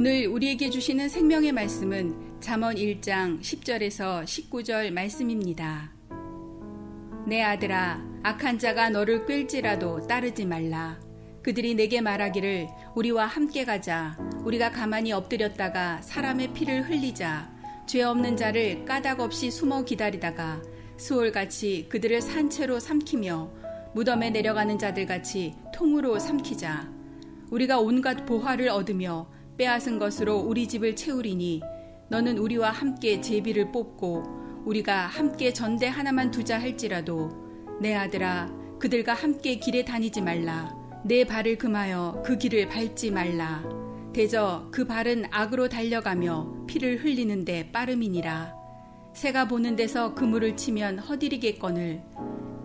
오늘 우리에게 주시는 생명의 말씀은 잠언 1장 10절에서 19절 말씀입니다. 내 아들아, 악한 자가 너를 꿰일지라도 따르지 말라. 그들이 내게 말하기를 우리와 함께 가자. 우리가 가만히 엎드렸다가 사람의 피를 흘리자. 죄 없는 자를 까닭 없이 숨어 기다리다가 수월같이 그들을 산채로 삼키며 무덤에 내려가는 자들같이 통으로 삼키자. 우리가 온갖 보화를 얻으며 빼앗은 것으로 우리 집을 채우리니 너는 우리와 함께 제비를 뽑고 우리가 함께 전대 하나만 두자 할지라도 내 아들아, 그들과 함께 길에 다니지 말라. 내 발을 금하여 그 길을 밟지 말라. 대저 그 발은 악으로 달려가며 피를 흘리는데 빠름이니라. 새가 보는 데서 그물을 치면 허디리겠거늘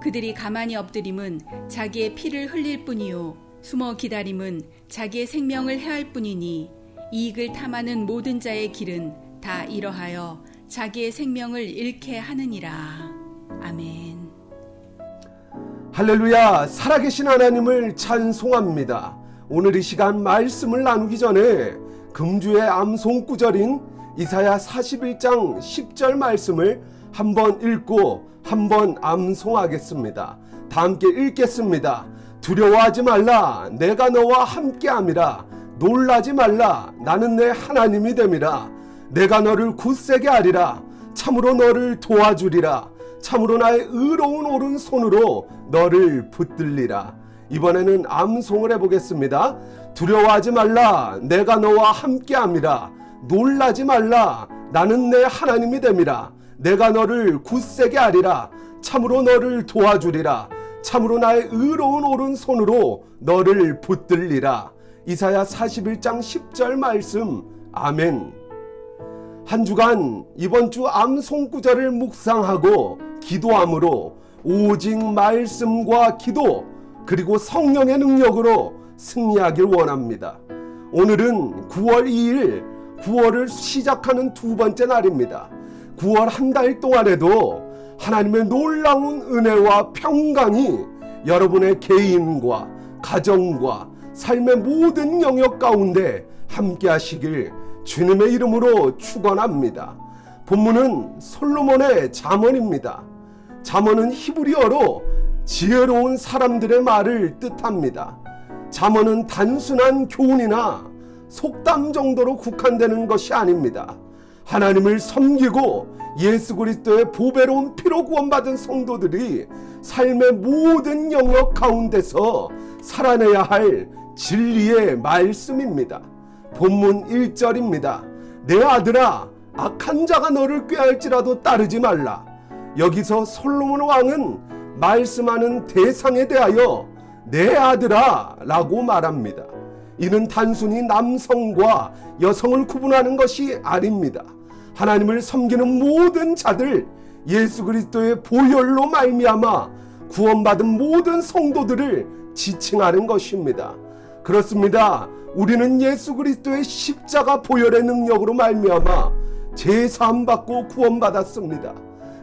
그들이 가만히 엎드림은 자기의 피를 흘릴 뿐이요 숨어 기다림은 자기의 생명을 해할 뿐이니 이익을 탐하는 모든 자의 길은 다 이러하여 자기의 생명을 잃게 하느니라. 아멘. 할렐루야, 살아계신 하나님을 찬송합니다. 오늘 이 시간 말씀을 나누기 전에 금주의 암송 구절인 이사야 41장 10절 말씀을 한번 읽고 한번 암송하겠습니다. 다 함께 읽겠습니다. 두려워하지 말라, 내가 너와 함께함이라. 놀라지 말라, 나는 내 하나님이 됨이라. 내가 너를 굳세게 하리라. 참으로 너를 도와주리라. 참으로 나의 의로운 오른손으로 너를 붙들리라. 이번에는 암송을 해보겠습니다. 두려워하지 말라, 내가 너와 함께함이라. 놀라지 말라, 나는 내 하나님이 됨이라. 내가 너를 굳세게 하리라. 참으로 너를 도와주리라. 참으로 나의 의로운 오른손으로 너를 붙들리라. 이사야 41장 10절 말씀. 아멘. 한 주간 이번 주 암송 구절을 묵상하고 기도함으로 오직 말씀과 기도 그리고 성령의 능력으로 승리하길 원합니다. 오늘은 9월 2일 9월을 시작하는 두 번째 날입니다. 9월 한 달 동안에도 하나님의 놀라운 은혜와 평강이 여러분의 개인과 가정과 삶의 모든 영역 가운데 함께 하시길 주님의 이름으로 축원합니다. 본문은 솔로몬의 잠언입니다. 잠언은 히브리어로 지혜로운 사람들의 말을 뜻합니다. 잠언은 단순한 교훈이나 속담 정도로 국한되는 것이 아닙니다. 하나님을 섬기고 예수 그리스도의 보배로운 피로 구원받은 성도들이 삶의 모든 영역 가운데서 살아내야 할 진리의 말씀입니다. 본문 1절입니다. 내 아들아, 악한 자가 너를 꾀할지라도 따르지 말라. 여기서 솔로몬 왕은 말씀하는 대상에 대하여 내 아들아 라고 말합니다. 이는 단순히 남성과 여성을 구분하는 것이 아닙니다. 하나님을 섬기는 모든 자들, 예수 그리스도의 보혈로 말미암아 구원받은 모든 성도들을 지칭하는 것입니다. 그렇습니다. 우리는 예수 그리스도의 십자가 보혈의 능력으로 말미암아 제사함 받고 구원받았습니다.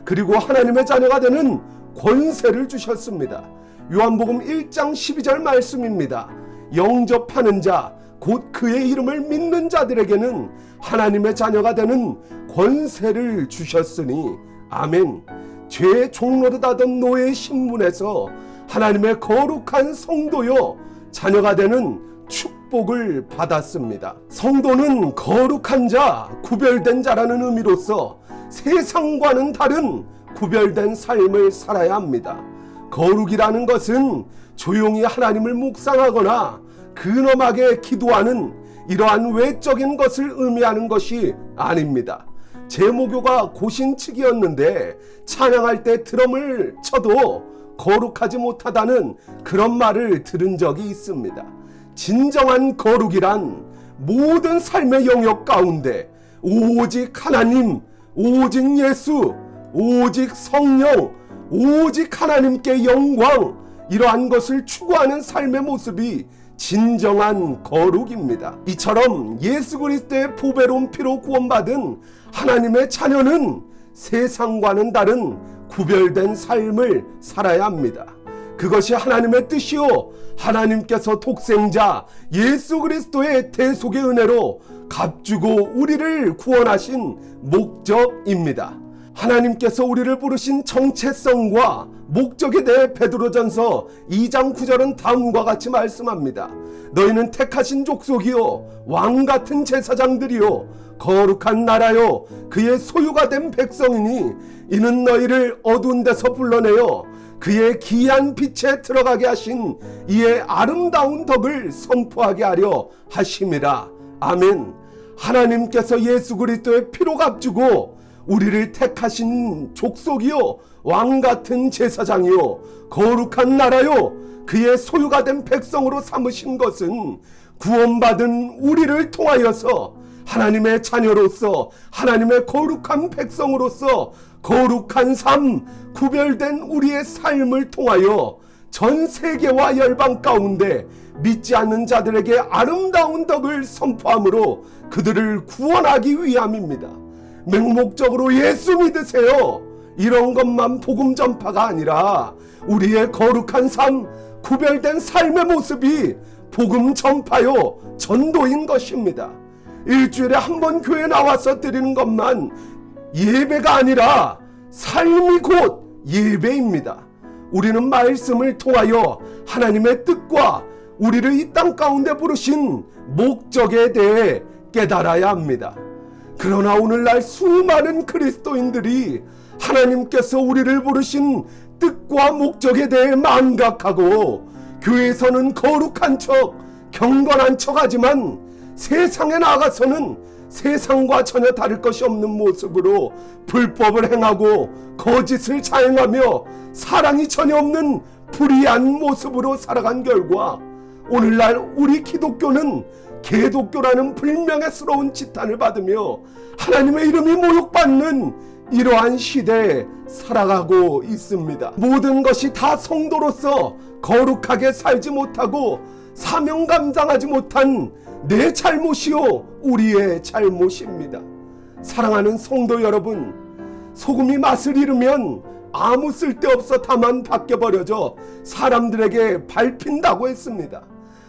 그리고 하나님의 자녀가 되는 권세를 주셨습니다. 요한복음 1장 12절 말씀입니다. 영접하는 자, 곧 그의 이름을 믿는 자들에게는 하나님의 자녀가 되는 권세를 주셨으니 아멘. 죄의 종노릇하던 노예의 신분에서 하나님의 거룩한 성도요 자녀가 되는 축복을 받았습니다. 성도는 거룩한 자, 구별된 자라는 의미로서 세상과는 다른 구별된 삶을 살아야 합니다. 거룩이라는 것은 조용히 하나님을 묵상하거나 근엄하게 기도하는 이러한 외적인 것을 의미하는 것이 아닙니다. 제 모교가 고신측이었는데 찬양할 때 드럼을 쳐도 거룩하지 못하다는 그런 말을 들은 적이 있습니다. 진정한 거룩이란 모든 삶의 영역 가운데 오직 하나님, 오직 예수, 오직 성령, 오직 하나님께 영광, 이러한 것을 추구하는 삶의 모습이 진정한 거룩입니다. 이처럼 예수 그리스도의 보배로운 피로 구원받은 하나님의 자녀는 세상과는 다른 구별된 삶을 살아야 합니다. 그것이 하나님의 뜻이요 하나님께서 독생자 예수 그리스도의 대속의 은혜로 값주고 우리를 구원하신 목적입니다. 하나님께서 우리를 부르신 정체성과 목적에 대해 베드로전서 2장 9절은 다음과 같이 말씀합니다. 너희는 택하신 족속이요 왕같은 제사장들이요 거룩한 나라요 그의 소유가 된 백성이니 이는 너희를 어두운 데서 불러내어 그의 기이한 빛에 들어가게 하신 이의 아름다운 덕을 선포하게 하려 하심이라. 아멘. 하나님께서 예수 그리스도의 피로 값주고 우리를 택하신 족속이요 왕같은 제사장이요 거룩한 나라요 그의 소유가 된 백성으로 삼으신 것은 구원받은 우리를 통하여서 하나님의 자녀로서 하나님의 거룩한 백성으로서 거룩한 삶, 구별된 우리의 삶을 통하여 전 세계와 열방 가운데 믿지 않는 자들에게 아름다운 덕을 선포함으로 그들을 구원하기 위함입니다. 맹목적으로 예수 믿으세요. 이런 것만 복음 전파가 아니라 우리의 거룩한 삶, 구별된 삶의 모습이 복음 전파요 전도인 것입니다. 일주일에 한 번 교회 나와서 드리는 것만 예배가 아니라 삶이 곧 예배입니다. 우리는 말씀을 통하여 하나님의 뜻과 우리를 이 땅 가운데 부르신 목적에 대해 깨달아야 합니다. 그러나 오늘날 수많은 그리스도인들이 하나님께서 우리를 부르신 뜻과 목적에 대해 망각하고 교회에서는 거룩한 척, 경건한 척 하지만 세상에 나가서는 세상과 전혀 다를 것이 없는 모습으로 불법을 행하고 거짓을 자행하며 사랑이 전혀 없는 불의한 모습으로 살아간 결과 오늘날 우리 기독교는 개독교라는 불명예스러운 지탄을 받으며 하나님의 이름이 모욕받는 이러한 시대에 살아가고 있습니다. 모든 것이 다 성도로서 거룩하게 살지 못하고 사명 감당하지 못한 내 잘못이요 우리의 잘못입니다. 사랑하는 성도 여러분, 소금이 맛을 잃으면 아무 쓸데없어 다만 벗겨버려져 사람들에게 밟힌다고 했습니다.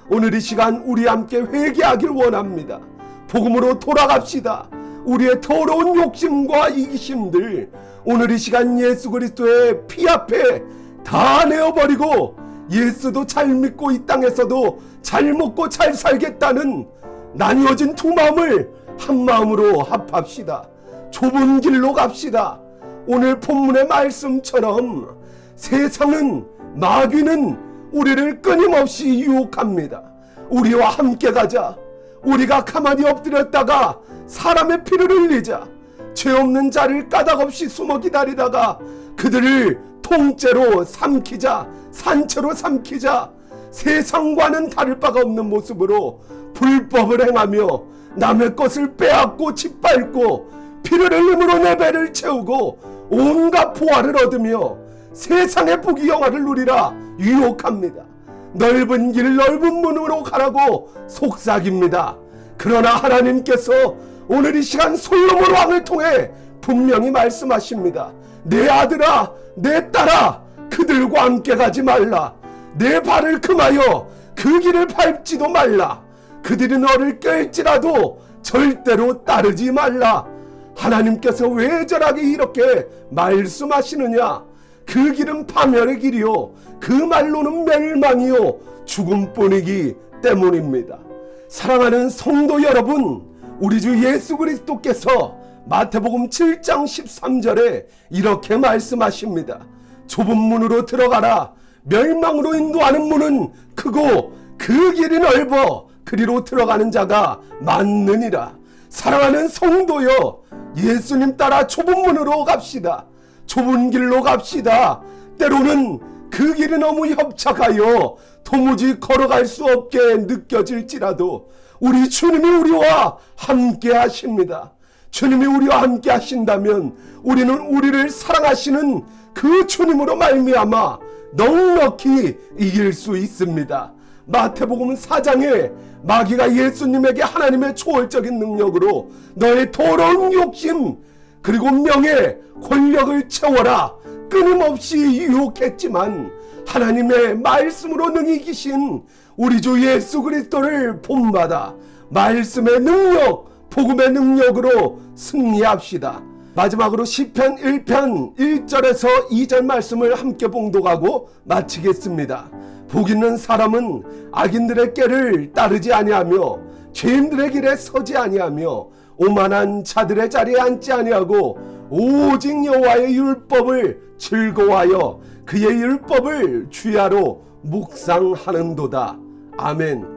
오늘 이 시간 우리 함께 회개하길 원합니다. 복음으로 돌아갑시다. 우리의 더러운 욕심과 이기심들 오늘 이 시간 예수 그리스도의 피 앞에 다 내어버리고 예수도 잘 믿고 이 땅에서도 잘 먹고 잘 살겠다는 나뉘어진 두 마음을 한 마음으로 합합시다. 좁은 길로 갑시다. 오늘 본문의 말씀처럼 세상은 마귀는 우리를 끊임없이 유혹합니다. 우리와 함께 가자. 우리가 가만히 엎드렸다가 사람의 피를 흘리자. 죄 없는 자를 까닭없이 숨어 기다리다가 그들을 통째로 삼키자. 산채로 삼키자. 세상과는 다를 바가 없는 모습으로 불법을 행하며 남의 것을 빼앗고 짓밟고 피를 흘림으로 내 배를 채우고 온갖 보화를 얻으며 세상의 부귀영화를 누리라 유혹합니다. 넓은 길 넓은 문으로 가라고 속삭입니다. 그러나 하나님께서 오늘 이 시간 솔로몬 왕을 통해 분명히 말씀하십니다. 내 아들아 내 딸아 그들과 함께 가지 말라. 내 발을 금하여 그 길을 밟지도 말라. 그들이 너를 깰지라도 절대로 따르지 말라. 하나님께서 왜 저렇게 이렇게 말씀하시느냐? 그 길은 파멸의 길이요 그 말로는 멸망이요 죽음뿐이기 때문입니다. 사랑하는 성도 여러분, 우리 주 예수 그리스도께서 마태복음 7장 13절에 이렇게 말씀하십니다. 좁은 문으로 들어가라. 멸망으로 인도하는 문은 크고 그 길이 넓어 그리로 들어가는 자가 많느니라. 사랑하는 성도여, 예수님 따라 좁은 문으로 갑시다. 좁은 길로 갑시다. 때로는 그 길이 너무 협착하여 도무지 걸어갈 수 없게 느껴질지라도 우리 주님이 우리와 함께 하십니다. 주님이 우리와 함께 하신다면 우리는 우리를 사랑하시는 그 주님으로 말미암아 넉넉히 이길 수 있습니다. 마태복음 4장에 마귀가 예수님에게 하나님의 초월적인 능력으로 너의 더러운 욕심 그리고 명예, 권력을 채워라 끊임없이 유혹했지만 하나님의 말씀으로 능히 이기신 우리 주 예수 그리스도를 본받아 말씀의 능력, 복음의 능력으로 승리합시다. 마지막으로 시편 1편 1절에서 2절 말씀을 함께 봉독하고 마치겠습니다. 복 있는 사람은 악인들의 꾀를 따르지 아니하며 죄인들의 길에 서지 아니하며 오만한 자들의 자리에 앉지 아니하고 오직 여호와의 율법을 즐거워하여 그의 율법을 주야로 묵상하는도다. 아멘.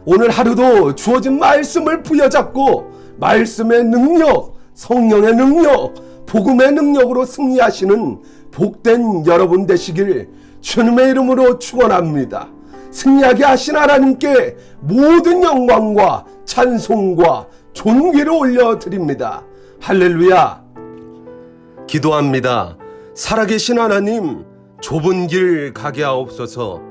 오늘 하루도 주어진 말씀을 부여잡고 말씀의 능력, 성령의 능력, 복음의 능력으로 승리하시는 복된 여러분 되시길 주님의 이름으로 축원합니다. 승리하게 하신 하나님께 모든 영광과 찬송과 존귀를 올려드립니다. 할렐루야. 기도합니다. 살아계신 하나님, 좁은 길 가게 하옵소서.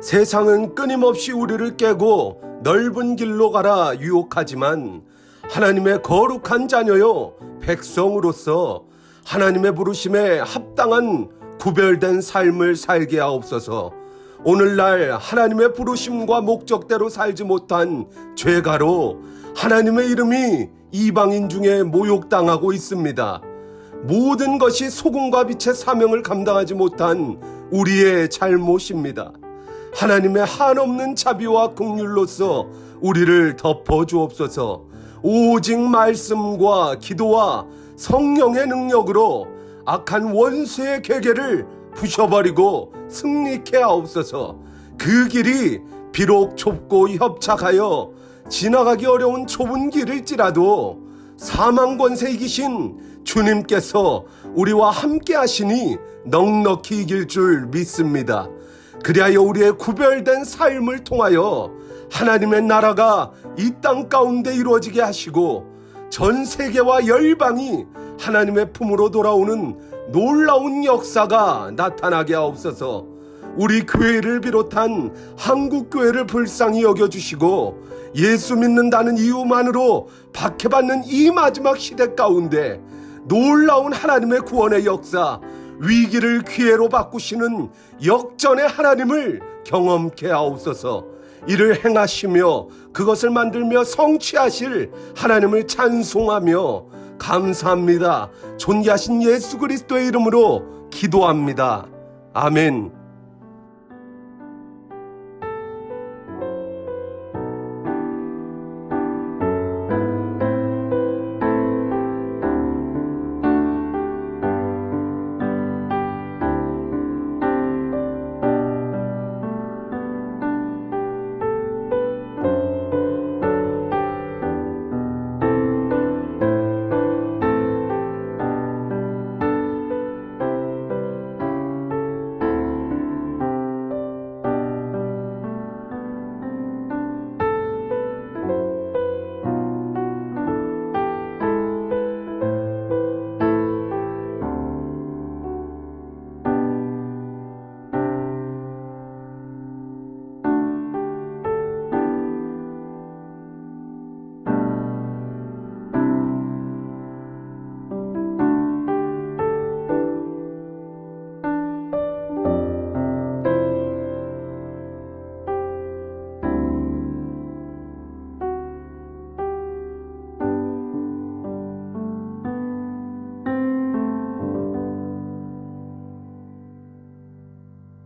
세상은 끊임없이 우리를 깨고 넓은 길로 가라 유혹하지만 하나님의 거룩한 자녀요 백성으로서 하나님의 부르심에 합당한 구별된 삶을 살게 하옵소서. 오늘날 하나님의 부르심과 목적대로 살지 못한 죄가로 하나님의 이름이 이방인 중에 모욕당하고 있습니다. 모든 것이 소금과 빛의 사명을 감당하지 못한 우리의 잘못입니다. 하나님의 한없는 자비와 긍휼로서 우리를 덮어주옵소서. 오직 말씀과 기도와 성령의 능력으로 악한 원수의 계계를 부셔버리고 승리케 하옵소서. 그 길이 비록 좁고 협착하여 지나가기 어려운 좁은 길일지라도 사망 권세 이기신 주님께서 우리와 함께 하시니 넉넉히 이길 줄 믿습니다. 그리하여 우리의 구별된 삶을 통하여 하나님의 나라가 이 땅 가운데 이루어지게 하시고 전 세계와 열방이 하나님의 품으로 돌아오는 놀라운 역사가 나타나게 하옵소서. 우리 교회를 비롯한 한국교회를 불쌍히 여겨주시고 예수 믿는다는 이유만으로 박해받는 이 마지막 시대 가운데 놀라운 하나님의 구원의 역사, 위기를 기회로 바꾸시는 역전의 하나님을 경험케 하옵소서. 이를 행하시며 그것을 만들며 성취하실 하나님을 찬송하며 감사합니다. 존귀하신 예수 그리스도의 이름으로 기도합니다. 아멘.